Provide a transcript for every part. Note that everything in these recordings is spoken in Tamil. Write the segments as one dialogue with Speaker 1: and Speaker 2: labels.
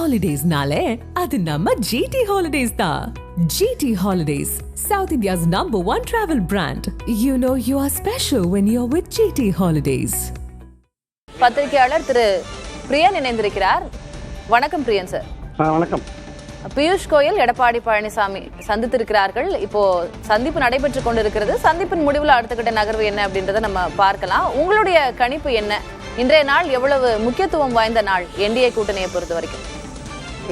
Speaker 1: Holidays-nale, adu namma GT Holidays da. GT Holidays, South India's #1 travel brand. You know you are special when you're with GT Holidays.
Speaker 2: பத்திரிகையாளர் திரு பிரியன் இணைந்திருக்கிறார். வணக்கம் பிரியன் சார்.
Speaker 3: வணக்கம்.
Speaker 2: பியூஷ் கோயல், எடப்பாடி பழனிசாமி சந்தித்திருக்கிறார்கள். இப்போ சந்திப்பு நடைபெற்றுக் கொண்டிருக்கிறது. சந்திப்பின் முடிவில் அடுத்த கட்ட நகர்வு என்ன அப்படின்றத நம்ம பார்க்கலாம். உங்களுடைய கணிப்பு என்ன? இன்றைய நாள் எவ்வளவு முக்கியத்துவம் வாய்ந்த நாள் என்டிஏ கூட்டணியை பொறுத்த வரைக்கும்?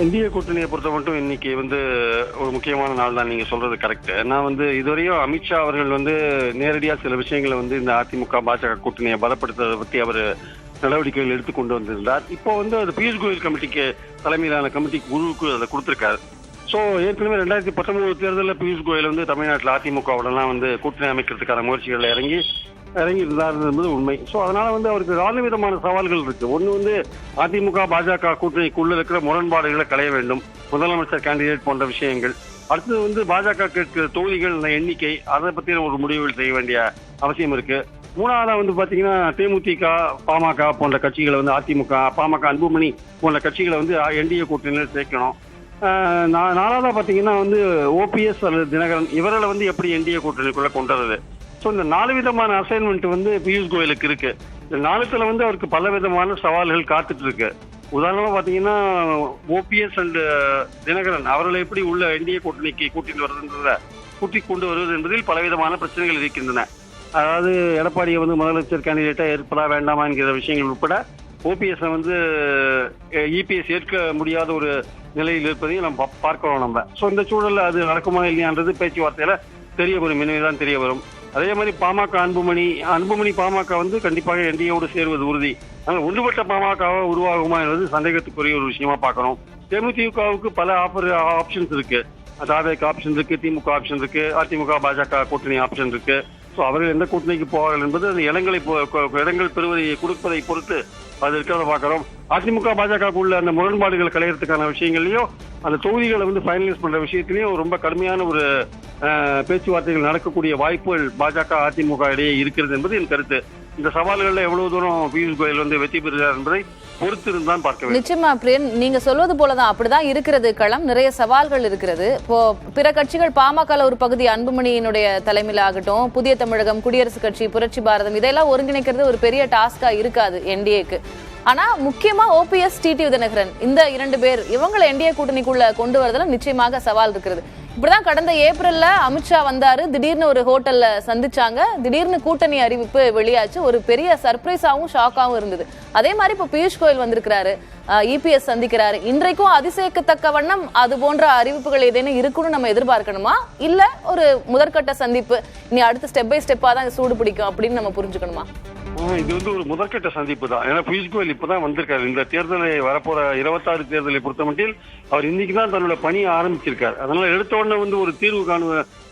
Speaker 3: என்டிஏ கூட்டணியை பொறுத்த மட்டும் இன்னைக்கு ஒரு முக்கியமான நாள் தான். நீங்க சொல்றது கரெக்ட். நான் இதுவரையும் அமித்ஷா அவர்கள் நேரடியா சில விஷயங்களை இந்த அதிமுக பாஜக கூட்டணியை பலப்படுத்துவதை பற்றி அவர் நடவடிக்கைகள் எடுத்துக்கொண்டு வந்திருந்தார். இப்போ அது பியூஷ் கோயல் கமிட்டிக்கு தலைமையிலான கமிட்டி குழுவுக்கு அதை கொடுத்திருக்காரு. ஸோ ஏற்கனவே 2019 தேர்தலில் பியூஷ் கோயல் தமிழ்நாட்டில் அதிமுகவுடலாம் கூட்டணி அமைக்கிறதுக்கான முயற்சிகளில் இறங்கி இருந்தார் என்பது உண்மை. ஸோ அதனால அவருக்கு 4 விதமான சவால்கள் இருக்கு. ஒன்று அதிமுக பாஜக கூட்டணிக்குள்ள இருக்கிற முரண்பாடுகளை களைய வேண்டும், முதலமைச்சர் கேண்டிடேட் போன்ற விஷயங்கள். அடுத்தது பாஜக கேட்கிற தொகுதிகள் எண்ணிக்கை, அதை பற்றின ஒரு முடிவுகள் செய்ய வேண்டிய அவசியம் இருக்கு. மூணாவதா பாத்தீங்கன்னா தேமுதிக, பாமக போன்ற கட்சிகளை அதிமுக, பாமக, அன்புமணி போன்ற கட்சிகளை என்டிஏ கூட்டணியில் சேர்க்கணும். நாலாவதா பாத்தீங்கன்னா ஓபிஎஸ் அல்லது தினகரன் இவர்களை எப்படி என்டிஏ கூட்டணிக்குள்ள கொண்டு வரது. ஸோ இந்த 4 விதமான அசைன்மெண்ட் பியூஷ் கோயலுக்கு இருக்கு. இந்த 4த்துல அவருக்கு பல விதமான சவால்கள் காத்துட்டு இருக்கு. உதாரணமா பாத்தீங்கன்னா ஓபிஎஸ் அண்ட் தினகரன் அவர்களை எப்படி உள்ள என்டிஏ கூட்டணிக்கு கூட்டி கொண்டு வருவது என்பதில் பலவிதமான பிரச்சனைகள் இருக்கின்றன. அதாவது எடப்பாடியை முதலமைச்சர் கேண்டிடேட்டா ஏற்படா வேண்டாமா என்கிற விஷயங்கள் உட்பட ஓபிஎஸ் இபிஎஸ் ஏற்க முடியாத ஒரு நிலையில் இருப்பதையும் நம்ம பார்க்கிறோம் நம்ம. ஸோ இந்த சூழல்ல அது நடக்குமா இல்லையான்றது பேச்சுவார்த்தையில தெரிய வரும், இனிமேதான் தெரிய வரும். அதே மாதிரி பாமக, அன்புமணி பாமக கண்டிப்பாக என்டிஏவோடு சேருவது உறுதி. ஆனால் ஒன்றுபட்ட பாமகவா உருவாகுமா என்பது சந்தேகத்துக்குரிய ஒரு விஷயமா பார்க்கணும். தேமுதிகவுக்கு பல ஆப்ஷன்ஸ் இருக்கு. தாவேக்கு ஆப்ஷன் இருக்கு, திமுக ஆப்ஷன் இருக்கு, அதிமுக பாஜக கூட்டணி ஆப்ஷன் இருக்கு. ஸோ அவர்கள் எந்த கூட்டணிக்கு போவார்கள் என்பது அந்த இடங்கள் கொடுப்பதை பொறுத்து அது இருக்கிறத பார்க்கிறோம். அதிமுக பாஜகவுள்ள அந்த முரண்பாடுகளை களையறதுக்கான விஷயங்களையும் அந்த தொகுதிகளை ஃபைனலைஸ் பண்ற விஷயத்திலையும் ரொம்ப கடுமையான ஒரு பேச்சுவார்த்தைகள் நடக்கக்கூடிய வாய்ப்புகள் பாஜக அதிமுக இடையே இருக்கிறது என்பது என் கருத்து. இந்த சவால்கள்ல எவ்வளவு தூரம் பியூஷ் கோயல் வெற்றி பெறுகிறார் என்பதை பொறுத்து இருந்தான் பார்க்க வேண்டும்.
Speaker 2: நிச்சயமா பிரியன், நீங்க சொல்வது போலதான் அப்படிதான் இருக்கிறது. களம் நிறைய சவால்கள் இருக்கிறது. இப்போ பிற கட்சிகள் பாமக ஒரு பகுதி அன்புமணியினுடைய தலைமையில் ஆகட்டும், புதிய தமிழகம், குடியரசுக் கட்சி, புரட்சி பாரதம் இதெல்லாம் ஒருங்கிணைக்கிறது ஒரு பெரிய டாஸ்கா இருக்காது என்டிஏக்கு. ஆனா முக்கியமா ஓபிஎஸ், டிடிவி தினகரன் இந்த 2 பேர் இவங்களை என்டிஏ கூட்டணிக்குள்ள கொண்டு வரதுல நிச்சயமாக சவால் இருக்கிறது. இப்படிதான் கடந்த ஏப்ரல்ல அமித்ஷா வந்தாரு, திடீர்னு ஒரு ஹோட்டல்ல சந்திச்சாங்க, திடீர்னு கூட்டணி அறிவிப்பு வெளியாச்சு. ஒரு பெரிய சர்ப்ரைஸாவும் ஷாக்காவும் இருந்தது. அதே மாதிரி இப்ப பியூஷ் கோயல் வந்திருக்கிறாரு, இபிஎஸ் சந்திக்கிறாரு. இன்றைக்கும் அதிசயிக்கத்தக்க வண்ணம் அது போன்ற அறிவிப்புகள் ஏதேனும் இருக்குன்னு நம்ம எதிர்பார்க்கணுமா, இல்ல ஒரு முதற்கட்ட சந்திப்பு இனி அடுத்த ஸ்டெப் பை ஸ்டெப்பா தான் சூடு பிடிக்கும் அப்படின்னு நம்ம புரிஞ்சுக்கணுமா?
Speaker 3: இது ஒரு முதற்கட்ட சந்திப்பு தான். ஏன்னா பியூஷ் கோயல் இப்பதான் வந்திருக்காரு. இந்த தேர்தலை வரப்போற 26 தேர்தலை பொறுத்தமட்டில் அவர் இன்னைக்குதான் தன்னோட பணியை ஆரம்பிச்சிருக்காரு. அதனால எடுத்த உடனே ஒரு தீர்வு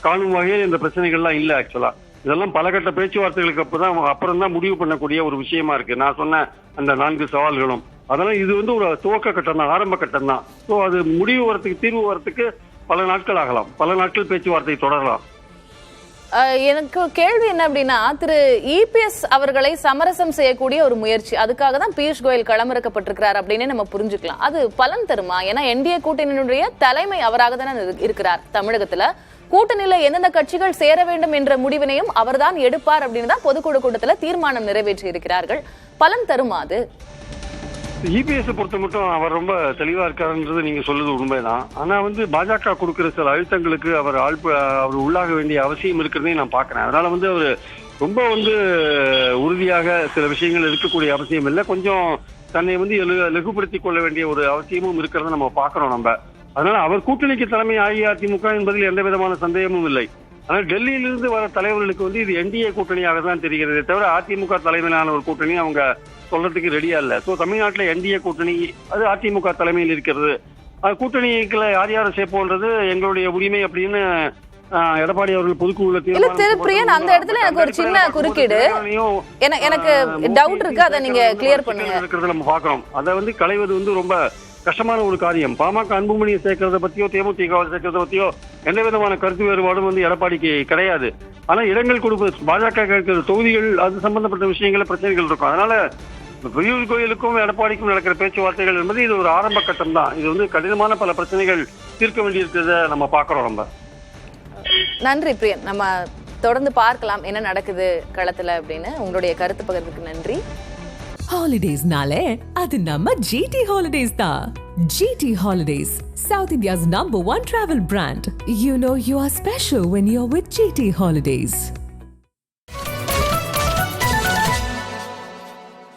Speaker 3: காணும் வகையில் இந்த பிரச்சனைகள்லாம் இல்ல. ஆக்சுவலா இதெல்லாம் பலகட்ட பேச்சுவார்த்தைகளுக்கு அப்புறம் தான் முடிவு பண்ணக்கூடிய ஒரு விஷயமா இருக்கு. நான் சொன்ன அந்த 4 சவால்களும் அதனால இது ஒரு துவக்க கட்டம் தான், ஆரம்ப கட்டம் தான். ஸோ அது முடிவு வரத்துக்கு, தீர்வு வரத்துக்கு பல நாட்கள் ஆகலாம், பல நாட்கள் பேச்சுவார்த்தை தொடரலாம்.
Speaker 2: எனக்கு கேள்வி என்ன அப்படின்னா, திரு இபிஎஸ் அவர்களை சமரசம் செய்யக்கூடிய ஒரு முயற்சி, அதுக்காக தான் பியூஷ் கோயல் களமிறக்கப்பட்டிருக்கிறார் அப்படின்னு நம்ம புரிஞ்சுக்கலாம். அது பலன் தருமா? ஏன்னா என்டிஏ கூட்டணியினுடைய தலைமை அவராக தானே இருக்கிறார். தமிழகத்துல கூட்டணியில எந்தெந்த கட்சிகள் சேர வேண்டும் என்ற முடிவினையும் அவர்தான் எடுப்பார் அப்படின்னு தான் பொதுக்குழு கூட்டத்துல தீர்மானம் நிறைவேற்றி இருக்கிறார்கள். பலன் தருமா அது?
Speaker 3: இபிஎஸ் பொறுத்த மட்டும் அவர் ரொம்ப தெளிவா இருக்காருன்றது நீங்க சொல்றது உண்மைதான். ஆனா பாஜக கொடுக்கிற சில அழுத்தங்களுக்கு அவர் உள்ளாக வேண்டிய அவசியம் இருக்கிறதே நான் பாக்குறேன். அதனால அவர் ரொம்ப உறுதியாக சில விஷயங்கள் இருக்கக்கூடிய அவசியம் இல்லை. கொஞ்சம் தன்னை லகுப்படுத்திக் கொள்ள வேண்டிய ஒரு அவசியமும் இருக்கிறத நம்ம பாக்குறோம் நம்ம. அதனால அவர் கூட்டணிக்கு தலைமை அஇஅதிமுக என்பதில் எந்த விதமான சந்தேகமும் இல்லை. ஆனால் டெல்லியிலிருந்து வர தலைவர்களுக்கு இது என்டிஏ கூட்டணியாக தான் தெரிகிறது தவிர அதிமுக தலைமையிலான ஒரு கூட்டணி அவங்க சொல்றதுக்கு ரெடியா இல்ல. ஸோ தமிழ்நாட்டில் என்டிஏ கூட்டணி அது அதிமுக தலைமையில் இருக்கிறது. கூட்டணிகளை யார் யாரை சேர்ப்போன்றது எங்களுடைய உரிமை அப்படின்னு எடப்பாடி அவர்கள் பொதுக்குழு
Speaker 2: அந்த இடத்துல எனக்கு ஒரு சின்ன குறுக்கீடு, எனக்கு டவுட் இருக்கு, அதை நீங்க கிளியர் பண்ணுங்க.
Speaker 3: நம்ம பாக்குறோம் அதை களைவது ரொம்ப கஷ்டமான ஒரு காரியம். பாமக அன்புமணியை சேர்க்கறத பத்தியோ தேமுதிக சேர்க்கறத பத்தியோ எந்த விதமான கருத்து வேறுபாடும் எடப்பாடிக்கு கிடையாது. ஆனா இடங்கள் கொடுப்பது பாஜக கேட்கிற தொகுதிகள் அது சம்பந்தப்பட்ட விஷயங்கள பிரச்சனைகள் இருக்கும். அதனால பியூஷ் கோயலுக்கும் எடப்பாடிக்கும் நடக்கிற பேச்சுவார்த்தைகள் என்பது இது ஒரு ஆரம்ப கட்டம் தான். இது வந்து கடினமான பல பிரச்சனைகள் தீர்க்க வேண்டியிருக்கிறத நம்ம பார்க்கிறோம். நம்ம
Speaker 2: நன்றி பிரியன். நம்ம தொடர்ந்து பார்க்கலாம் என்ன நடக்குது களத்துல அப்படின்னு. உங்களுடைய கருத்து பகிர்வுக்கு நன்றி.
Speaker 1: ஹாலிடேஸ்னாலே அது நம்ம GT ஹாலிடேஸ் தான். GT holidays, South India's #1 travel brand. You know you are special when you're with GT Holidays.